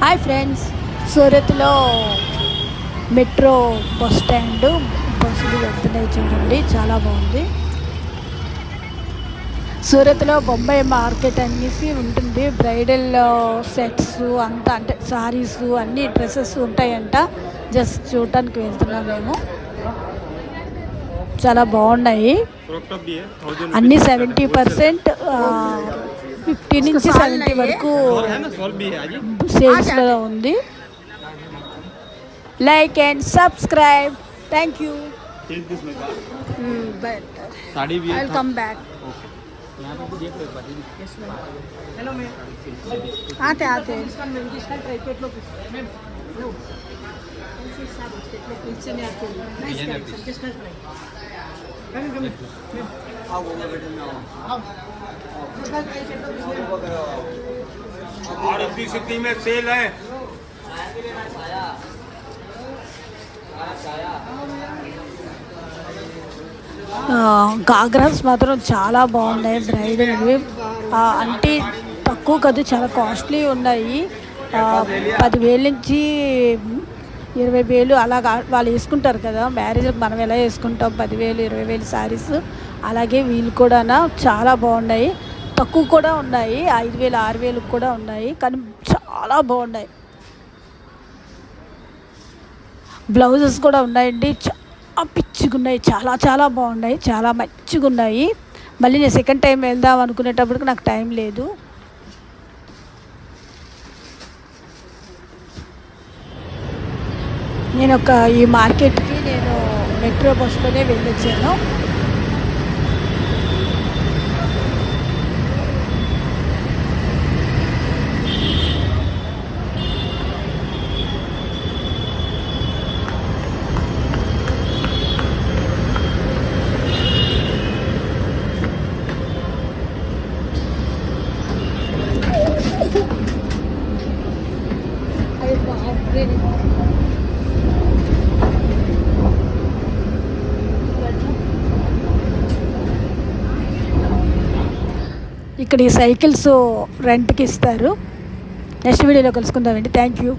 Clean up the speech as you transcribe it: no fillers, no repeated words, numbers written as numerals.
Hi friends, సూరత్లో metro bus stand బస్సులు వెళ్తున్నాయి చూడండి, చాలా బాగుంది. సూరత్లో బొంబాయి మార్కెట్ అనేసి ఉంటుంది. బ్రైడల్ సెట్స్ అంతా, అంటే సారీస్ అన్నీ డ్రెస్సెస్ ఉంటాయంట. జస్ట్ చూడటానికి వెళ్తున్నాం మేము. చాలా బాగున్నాయి అన్నీ. 70%, 50 నుంచి 70 వరకు సేల్స్లో ఉంది. Like and subscribe. Thank you. Welcome back. आते आते और इतनी सिटी में सेल है. గాగ్రాస్ మాత్రం చాలా బాగున్నాయి. బ్రైడల్వి అంటే తక్కువ కాదు, చాలా కాస్ట్లీ ఉన్నాయి. 10,000 నుంచి 20,000 అలా వాళ్ళు వేసుకుంటారు కదా మ్యారేజ్కి. మనం ఎలా వేసుకుంటాం 10,000 20,000 శారీస్, అలాగే వీళ్ళు కూడా చాలా బాగున్నాయి. తక్కువ కూడా ఉన్నాయి, 5,000 6,000 కూడా ఉన్నాయి, కానీ చాలా బాగున్నాయి. బ్లౌజెస్ కూడా ఉన్నాయండి, పిచ్చిగా ఉన్నాయి. చాలా చాలా బాగున్నాయి, చాలా మంచిగా ఉన్నాయి. మళ్ళీ నేను సెకండ్ టైం వెళ్దాం అనుకునేటప్పటికి నాకు టైం లేదు. నేను ఈ మార్కెట్కి నేను మెట్రో బస్సులోనే వెళ్ళొచ్చాను. ఇక్కడ ఈ సైకిల్స్ రెంట్కి ఇస్తారు. నెక్స్ట్ వీడియోలో కలుసుకుందామండి. Thank you.